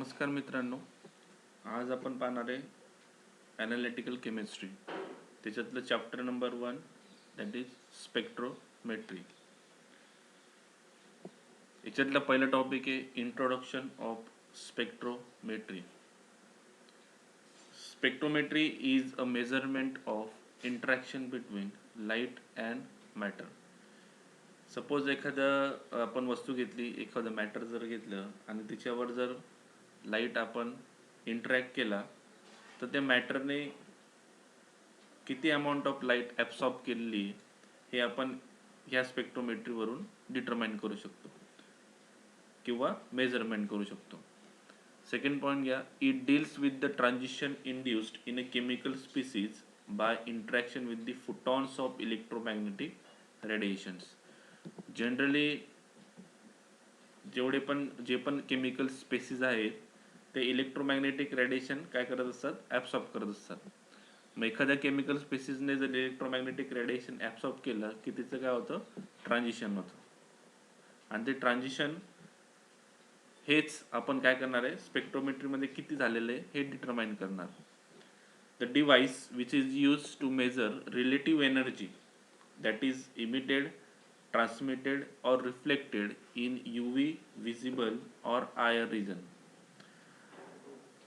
नमस्कार मित्रांनो, आज आपण पाहणार आहे ॲनालिटिकल केमिस्ट्री. त्याच्यातलं chapter number 1 that is spectrometry. याच्यातला पहिला टॉपिक आहे introduction of spectrometry. Spectrometry is a measurement of interaction between light and matter. Suppose एखादं आपण वस्तू घेतली, एखादं मॅटर जर घेतलं आणि त्याच्यावर जर लाईट आपण इंटरॅक्ट केला तर त्या मॅटरने किती अमाऊंट ऑफ लाईट ॲब्सॉर्ब केलेली हे आपण ह्या स्पेक्ट्रोमेट्रीवरून डिटरमाइन करू शकतो किंवा मेजरमेंट करू शकतो. सेकंड पॉईंट घ्या, it deals with the transition induced in a chemical species bye interaction with the photons of electromagnetic radiations. Generally जे पण केमिकल स्पेसीज आहेत ते इलेक्ट्रोमॅग्नेटिक रेडिएशन काय करत असतात, ॲब्सॉर्ब करत असतात. मग एखाद्या केमिकल स्पेसीजने जर इलेक्ट्रोमॅग्नेटिक रेडिएशन ॲब्सॉर्ब केलं की तिचं काय होतं, ट्रान्झिशन होतं. आणि ते ट्रान्झिशन हेच आपण काय करणार आहे, स्पेक्ट्रोमेट्रीमध्ये किती झालेलं आहे हे डिटरमाइन करणार. The device which is use to measure relative energy that is emitted, transmitted or reflected in UV, visible or IR region.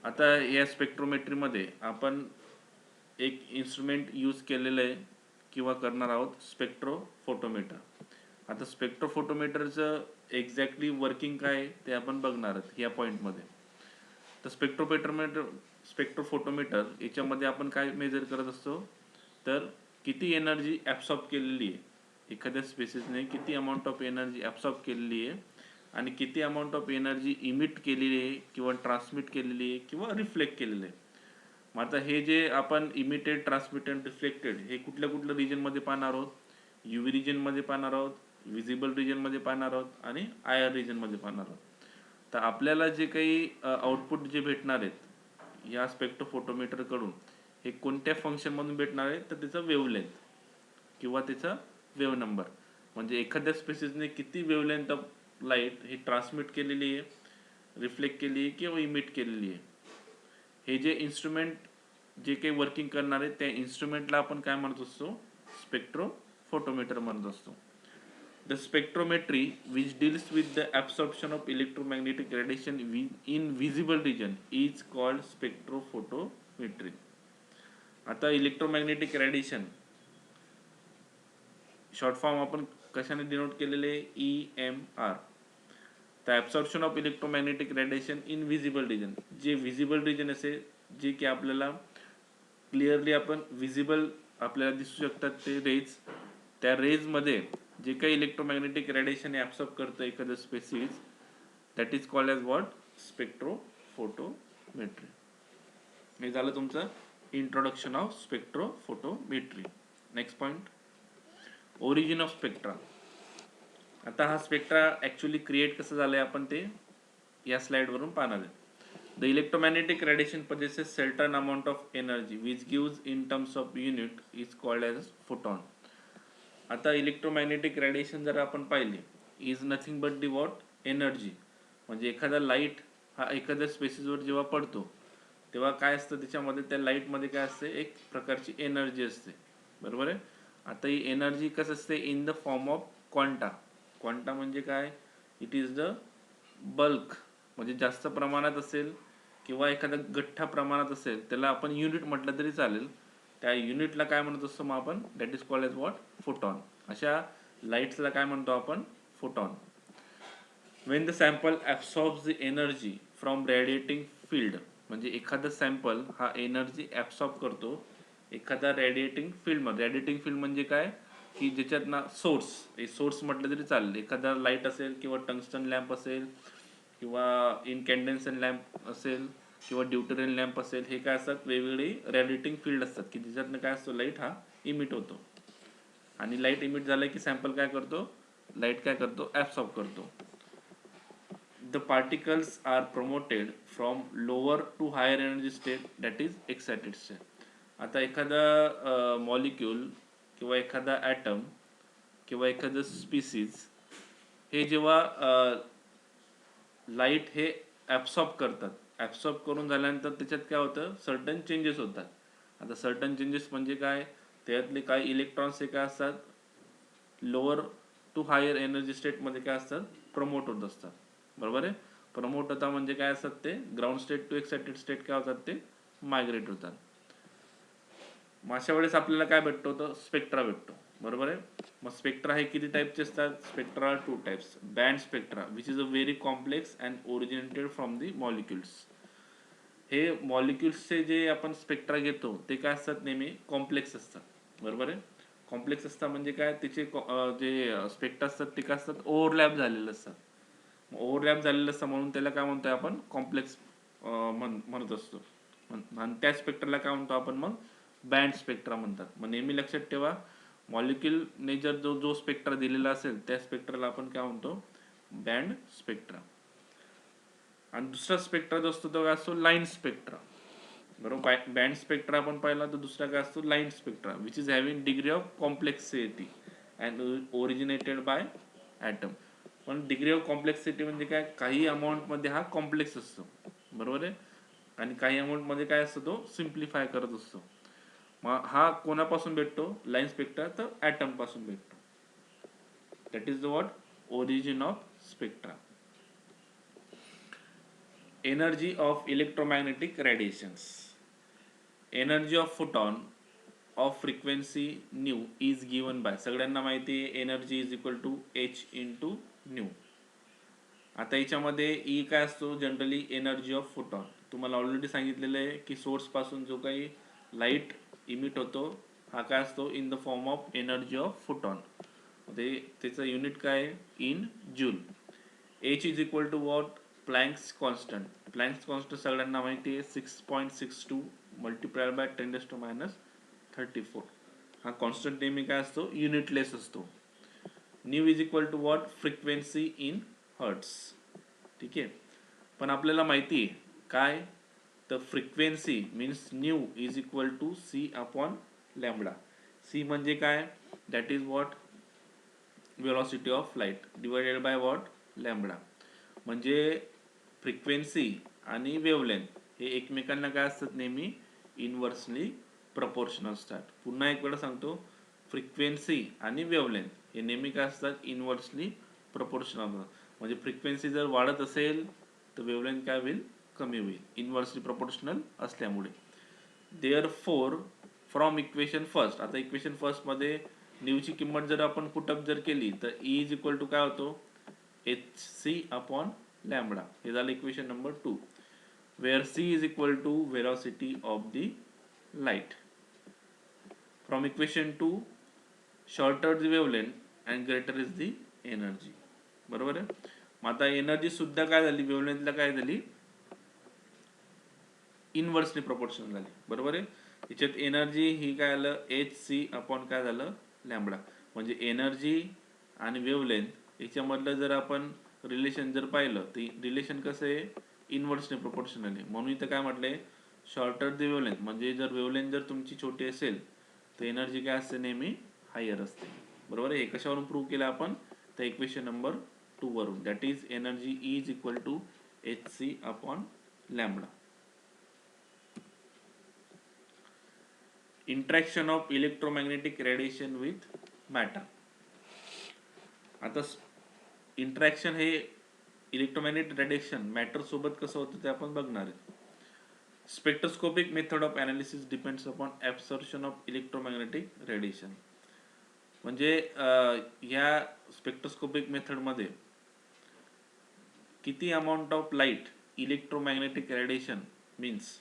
आता या स्पेक्ट्रोमेट्रीमध्ये आपण एक इन्स्ट्रुमेंट यूज केलेलं आहे किंवा करणार आहोत, स्पेक्ट्रोफोटोमीटर. आता स्पेक्ट्रोफोटोमीटरचं एक्झॅक्टली वर्किंग काय आहे ते आपण बघणार आहोत या पॉईंटमध्ये. तर स्पेक्ट्रोफोटोमीटर याच्यामध्ये आपण काय मेजर करत असतो, तर किती एनर्जी ॲब्सॉर्ब केलेली आहे, एखाद्या स्पेसिसने किती अमाऊंट ऑफ एनर्जी ॲब्सॉर्ब केलेली आहे आणि किती अमाऊंट ऑफ एनर्जी इमिट केलेली आहे किंवा ट्रान्समिट केलेली आहे किंवा रिफ्लेक्ट केलेलं आहे. मग आता हे जे आपण इमिटेड, ट्रान्समिटेड, रिफ्लेक्टेड हे कुठल्या रिजनमध्ये पाहणार आहोत, UV रिजनमध्ये पाहणार आहोत, विजिबल रिजनमध्ये पाहणार आहोत आणि IR रिजनमध्ये पाहणार आहोत. तर आपल्याला जे काही आउटपुट जे भेटणार आहेत या स्पेक्ट्रोफोटोमीटरकडून हे कोणत्या फंक्शनमधून भेटणार आहे, तर त्याचा वेव्हलेंथ किंवा त्याचा वेव्ह नंबर, म्हणजे एखाद्या स्पेसिसने किती wavelength of light he transmit केलेली आहे, रिफ्लेक्ट केली आहे किंवा इमिट केलेली आहे. हे जे इन्स्ट्रुमेंट जे काही वर्किंग करणार आहे त्या इन्स्ट्रुमेंटला आपण काय म्हणत असतो, स्पेक्ट्रोफोटोमीटर म्हणत असतो. The spectrometry which deals with the absorption of electromagnetic radiation in visible region is called spectrophotometry. आता इलेक्ट्रोमॅग्नेटिक रेडिएशन शॉर्ट फॉर्म आपण कशाने डिनोट केलेले, EMR. The absorption of electromagnetic radiation in visible region. जे visible region असेल, जे की आपल्याला clearly आपण विजिबल आपल्याला दिसू शकतात ते रेज, त्या रेजमध्ये जे काही इलेक्ट्रोमॅग्नेटिक रेडिएशन ॲब्सॉर्ब करतं एखादं species, that is called as what, spectrophotometry. हे झालं तुमचं introduction of spectrophotometry. Next point, origin of spectra. आता हा स्पेक्ट्रा ॲक्च्युली क्रिएट कसं झालं आहे आपण ते या स्लाइडवरून पाहणार आहे. The electromagnetic radiation possesses certain amount of energy which gives in terms of unit is called as photon. आता इलेक्ट्रोमॅग्नेटिक रेडिएशन जर आपण पाहिले is nothing but the what, energy. म्हणजे एखादा लाईट हा एखाद्या स्पेसिसवर जेव्हा पडतो तेव्हा काय असतं त्याच्यामध्ये, त्या लाईटमध्ये काय असते, एक प्रकारची एनर्जी असते, बरोबर आहे. आता ही एनर्जी कसं असते, in the form of quanta. Quanta म्हणजे काय, इट इज द बल्क, म्हणजे जास्त प्रमाणात असेल किंवा एखादा गठ्ठा प्रमाणात असेल त्याला आपण युनिट म्हटलं तरी चालेल. त्या युनिटला काय म्हणत असतो मग आपण, that is called as what, photon. अशा लाईट्सला काय म्हणतो आपण, photon. When the sample absorbs the energy from radiating field, म्हणजे एखादा सॅम्पल हा एनर्जी ॲब्सॉर्ब करतो एखादा रेडिएटिंग फील्डमध्ये. रेडिएटिंग फील्ड म्हणजे काय, की ज्याच्यात ना सोर्स म्हटलं तरी चालेल. एखादा लाईट असेल किंवा टंगस्टन लॅम्प असेल किंवा इनकॅन्डेन्सन लॅम्प असेल किंवा ड्यूटेरियन लॅम्प असेल, हे काय असतात, वेगवेगळी रेडिएटिंग फील्ड असतात की ज्याच्यातनं काय असतो, लाईट हा इमिट होतो. आणि लाईट इमिट झालं की सॅम्पल काय करतो, लाईट काय करतो, ॲब्सॉर्ब करतो. The particles are promoted from lower to higher energy state that is excited state. आता एखादा मॉलिक्यूल किंवा एखादा ॲटम किंवा एखादं स्पीसीज हे जेव्हा लाईट हे ॲब्सॉर्ब करतात ॲब्सॉर्ब करून झाल्यानंतर त्याच्यात काय होतं, सर्टन चेंजेस होतात. आता सर्टन चेंजेस म्हणजे काय, त्यातले काही इलेक्ट्रॉन्स हे काय असतात, लोअर टू हायर एनर्जी स्टेटमध्ये काय असतात, प्रमोट होत असतात. बरोबर आहे. प्रमोट होता म्हणजे काय असतात, ते ground state to excited state काय होतात, ते मायग्रेट होतात. मग अशा वेळेस आपल्याला काय भेटतो, तर स्पेक्ट्रा भेटतो. बरोबर आहे. मग स्पेक्ट्रा हे किती टाईपचे असतात, spectra two types. Band spectra which is a very complex and originated from the molecules. हे मॉलिक्युल्सचे जे आपण स्पेक्ट्रा घेतो ते काय असतात, नेहमी कॉम्प्लेक्स असतात. बरोबर आहे. कॉम्प्लेक्स असतात म्हणजे काय, तिचे जे स्पेक्ट्रा असतात ते काय असतात, ओव्हरलॅप झालेले असतात. ओव्हरलॅप झालेलं असतं म्हणून त्याला काय म्हणतोय आपण, कॉम्प्लेक्स म्हणत असतो. आणि त्या स्पेक्ट्राला काय म्हणतो आपण, मग बँड स्पेक्ट्रा म्हणतात. मग नेहमी लक्षात ठेवा, मॉलिक्युलने जर जो स्पेक्ट्रा दिलेला असेल त्या स्पेक्ट्राला आपण काय म्हणतो, बँड स्पेक्ट्रा. आणि दुसरा स्पेक्ट्रा जो असतो तो काय असतो, लाईन स्पेक्ट्रा. बरोबर. बँड स्पेक्ट्रा आपण पाहिला, तर दुसरा काय असतो, line spectra which is having degree of complexity and originated by atom. पण डिग्री ऑफ कॉम्प्लेक्सिटी म्हणजे काय, काही अमाऊंटमध्ये हा कॉम्प्लेक्स असतो. बरोबर आहे. आणि काही अमाऊंटमध्ये काय असतो, तो सिम्प्लिफाय करत असतो. मग हा कोणापासून भेटतो, लाईन स्पेक्ट्रा, तर ॲटम पासून भेटतो. That is the what, origin of spectra. Energy of electromagnetic radiations. Energy of photon of frequency nu is given by, सगळ्यांना माहिती आहे energy is equal to H into nu. आता याच्यामध्ये ई काय असतो, जनरली एनर्जी ऑफ फोटॉन. तुम्हाला already सांगितलेलं आहे की सोर्सपासून जो काही लाईट इमिट होतो हा काय असतो, in the form of energy of photon. ते त्याचं युनिट काय आहे, in joule. H is equal to what, Planck's constant. Planck's constant सगळ्यांना माहिती आहे, 6.62 मल्टिप्लायड बाय 10⁻34. हा कॉन्स्टंट नेहमी काय असतो, युनिटलेस असतो. Nu is equal to what, frequency in hertz. ठीक आहे. पण आपल्याला माहिती आहे काय, तर frequency means nu is equal to C upon lambda. C म्हणजे काय, that is what, velocity of light divided by what, lambda. म्हणजे फ्रिक्वेन्सी आणि वेवलेंथ हे एकमेकांना काय असतात, नेहमी इनव्हर्सली प्रपोर्शनल असतात. पुन्हा एक वेळा सांगतो, फ्रिक्वेन्सी आणि वेवलेंथ हे नेहमी काय असतात, इनव्हर्सली प्रपोर्शनल. म्हणजे फ्रिक्वेन्सी जर वाढत असेल तर वेवलेंथ काय होईल, कमी होईल, इनव्हर्सली प्रपोर्शनल असल्यामुळे. Therefore from equation first. आता इक्वेशन फर्स्ट मध्ये न्यूची किंमत जर आपण पुटअप जर केली तर ई इज इक्वल टू काय होतो, एच सी अपॉन लॅम्बडा. हे झालं equation number 2, where C is equal to velocity of the light. From equation 2, shorter the wavelength and greater is the energy. बरोबर आहे. मग आता एनर्जी सुद्धा काय झाली, वेवलेंथला काय झाली, इनव्हर्सली प्रपोर्शनल झाली. बरोबर आहे. याच्यात एनर्जी ही काय आलं, एच सी अपॉन काय झालं, लॅम्बडा. म्हणजे एनर्जी आणि वेवलेंथ याच्यामधलं जर आपण रिलेशन जर पाहिलं तर रिलेशन कसं आहे, इनव्हर्सली प्रपोर्शनल आहे. म्हणून इथं काय म्हटलंय, शॉर्टर द वेवलेंथ. म्हणजे जर वेवलेंथ जर तुमची छोटी असेल तर एनर्जी काय असते, नेहमी हायर असते. बरोबर आहे. हे कशावरून प्रूव्ह केलं आपण, तर इक्वेशन नंबर 2 वरून. That is energy is equal to H C upon lambda. Interaction of electromagnetic radiation with matter. आता इंटरॅक्शन हे इलेक्ट्रोमॅग्नेटिक रेडिएशन मॅटर सोबत कसं होतं ते आपण बघणार आहे. Spectroscopic method of analysis depends upon absorption of electromagnetic radiation. म्हणजे ह्या स्पेक्ट्रोस्कोपिक मेथडमध्ये किती amount of light electromagnetic radiation means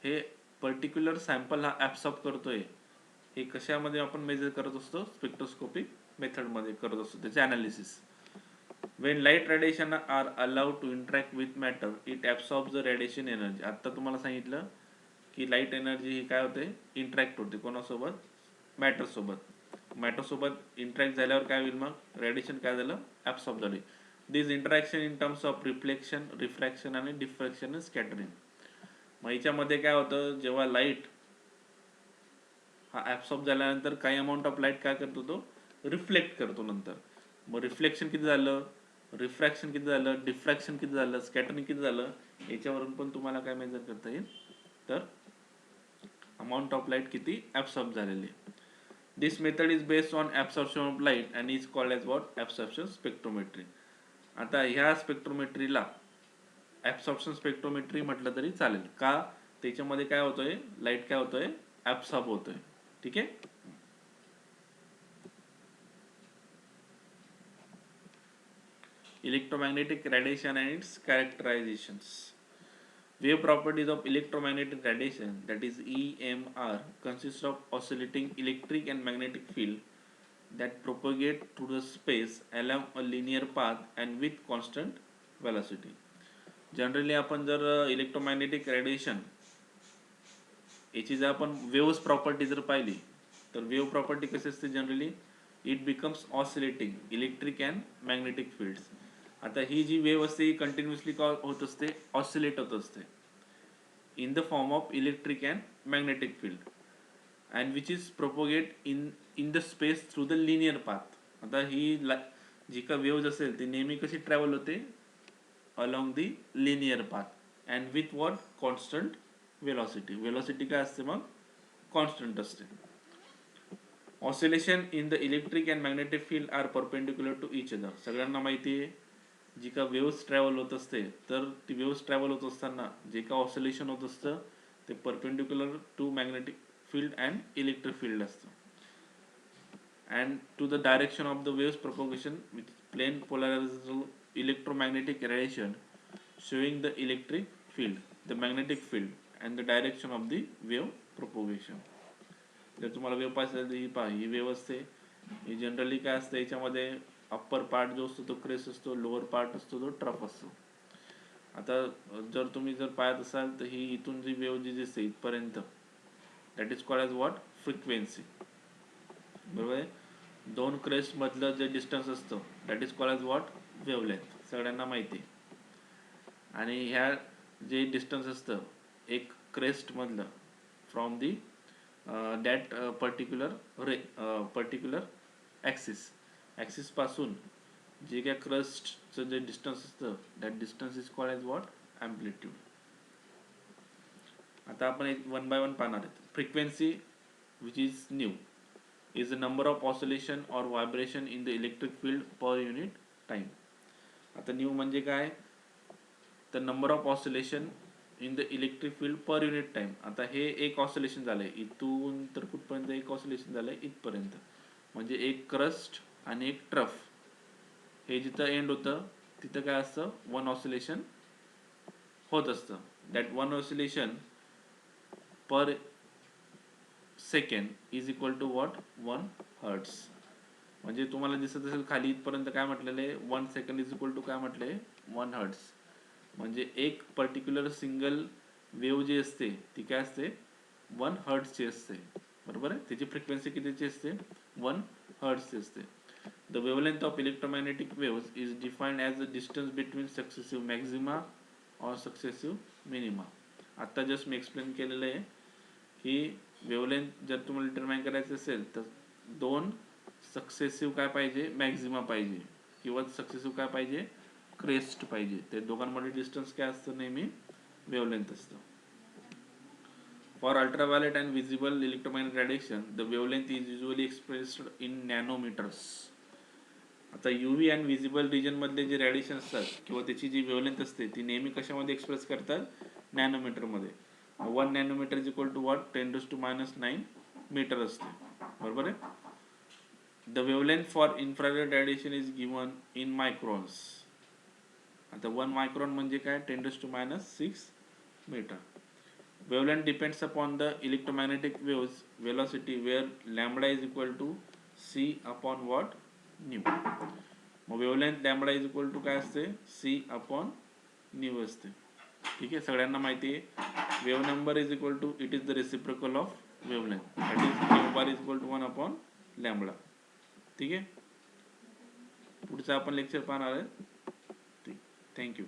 हे पर्टिक्युलर सॅम्पल हा ॲब्सॉर्ब करतोय, हे कशामध्ये आपण मेजर करत असतो, स्पेक्ट्रोस्कोपिक मेथडमध्ये करत असतो त्याचे analysis. When light radiation are allowed to interact with matter it absorbs the radiation energy. आता तुम्हाला सांगितलं की लाईट एनर्जी ही काय होते, इंटरॅक्ट होते कोणासोबत, मॅटरसोबत. मॅटरसोबत इंटरॅक्ट झाल्यावर काय होईल, मग रेडिएशन काय झालं, ॲब्सॉर्ब झाले. This interaction in terms of reflection, refraction आणि डिफ्रॅक्शन आणि स्कॅटरिंग. मग याच्यामध्ये काय होतं, जेव्हा लाईट हा ॲब्सॉर्ब झाल्यानंतर काही अमाऊंट ऑफ लाईट काय करतो, तो रिफ्लेक्ट करतो नंतर. मग रिफ्लेक्शन किती झालं, रिफ्रॅक्शन किती झालं, डिफ्रॅक्शन किती झालं, स्कॅटरिंग किती झालं, याच्यावरून पण तुम्हाला काय मेजर करता येईल, तर अमाऊंट ऑफ लाईट किती ॲब्सॉर्ब झालेली आहे. This method is based on absorption of light and is called as what, absorption spectrometry. आता ह्या स्पेक्ट्रोमेट्रीला ॲब्सॉर्प्शन स्पेक्ट्रोमेट्री म्हटलं तरी चालेल का, त्याच्यामध्ये काय होतोय, लाईट काय होतोय, ॲब्सॉर्ब होतोय. ठीक आहे. Electromagnetic radiation and its characterizations. Wave properties of electromagnetic radiation, that is EMR, consists of oscillating electric and magnetic field that propagate through the space along a linear path and with constant velocity. Generally आपण जर electromagnetic radiation याची जर आपण waves property जर पाहिली, तर wave property कशी असते generally, it becomes oscillating electric and magnetic fields. आता ही जी वेव्ह असते ही कंटिन्युअसली होत असते, ऑसिलेट होत असते in the form of electric and magnetic field and which is propagate in the space through the linear path. आता ही जी का वेव्ज असेल ती नेहमी कशी ट्रॅव्हल होते, along the linear path and with what, constant velocity. Velocity काय असते मग, कॉन्स्टंट असते. Oscillation in the electric and magnetic field are perpendicular to each other. सगळ्यांना माहिती आहे जी का वेव्स ट्रॅव्हल होत असते, तर ती वेव्स ट्रॅव्हल होत असताना जे का ऑसिलेशन होत असतं ते perpendicular to magnetic field and electric field असतं. And to the direction of the waves propagation with plane polarization electromagnetic radiation showing the electric field, the magnetic field and the direction of the wave propagation. जर तुम्हाला wave पाहिजे तर ही पहा, ही wave असते, ही generally काय असते, याच्यामध्ये अप्पर पार्ट जो असतो तो क्रेस असतो, लोअर पार्ट असतो तो ट्रफ असतो. आता जर तुम्ही जर पाहत असाल तर ही इथून जी वेव्ह जी दिसते इथपर्यंत, that is called as what, frequency. बरोबर आहे. दोन क्रेस्ट मधलं जे डिस्टन्स असतं that is called as what, wavelength. सगळ्यांना माहिती. आणि ह्या जे डिस्टन्स असतं एक क्रेस्ट मधलं from the that particular axis पासून जे काय क्रस्टचं जे डिस्टन्स असतं that distance is called as what, amplitude. आता आपण एक वन बाय वन पाहणार आहेत. Frequency which is nu is the number of oscillation or vibration in the electric field per unit time. आता न्यू म्हणजे काय, तर number of oscillation in the electric field per unit time. आता हे एक oscillation झालंय इथून तर कुठपर्यंत, एक ऑसिलेशन झालंय इथपर्यंत, म्हणजे एक क्रस्ट आणि एक ट्रफ, हे जिथं एंड होतं तिथं काय असतं, वन ऑसिलेशन होत असतं. That one oscillation per second is equal to what, 1 hertz. म्हणजे तुम्हाला दिसत असेल खाली इथपर्यंत काय म्हटलेलं आहे, 1 सेकंड इज इक्वल टू काय म्हटलंय, 1 हर्ट्स. म्हणजे एक पर्टिक्युलर सिंगल वेव्ह जी असते ती काय असते, 1 हर्ट्सची असते. बरोबर आहे. त्याची फ्रिक्वेन्सी कितीची असते, 1 हर्ट्सची असते. The wavelength of electromagnetic waves is defined as the distance between successive Maxima और सक्सेसिव्ह मिनिमा. आत्ता जस्ट मी एक्सप्लेन केलेलं आहे की वेवलेंथ जर तुम्हाला डिटरमाइन करायचं असेल तर दोन सक्सेसिव्ह काय पाहिजे, मॅक्झिमा पाहिजे, किंवा सक्सेसिव्ह काय पाहिजे, क्रेस्ट पाहिजे. ते दोघांमध्ये डिस्टन्स काय असतं, नेहमी वेवलेंथ असतं. For ultraviolet and visible electromagnetic radiation the wavelength is usually expressed in nanometres. आता यूव्ही अँड विजिबल रिजन मधले जे रेडिएशन असतात किंवा त्याची जी वेवलेंथ असते ती नेहमी कशामध्ये एक्सप्रेस करतात, नॅनोमीटर मध्ये. 1 nanometre is equal to what, 10⁻⁹ metre असते. बरोबर आहे. The wavelength for infrared radiation is given in microns. आता 1 मायक्रॉन म्हणजे काय, 10⁻⁶ metre. Wavelength depends upon the electromagnetic waves velocity where lambda is equal to C upon what, nu. मग wavelength lambda is equal to काय असते, C upon new असते. ठीक आहे. सगळ्यांना माहिती आहे wave number is equal to, it is the reciprocal of wavelength, that is nu bar is equal to 1 upon lambda. ठीक आहे. पुढचं आपण लेक्चर पाहणार आहे. ठीक, थँक्यू.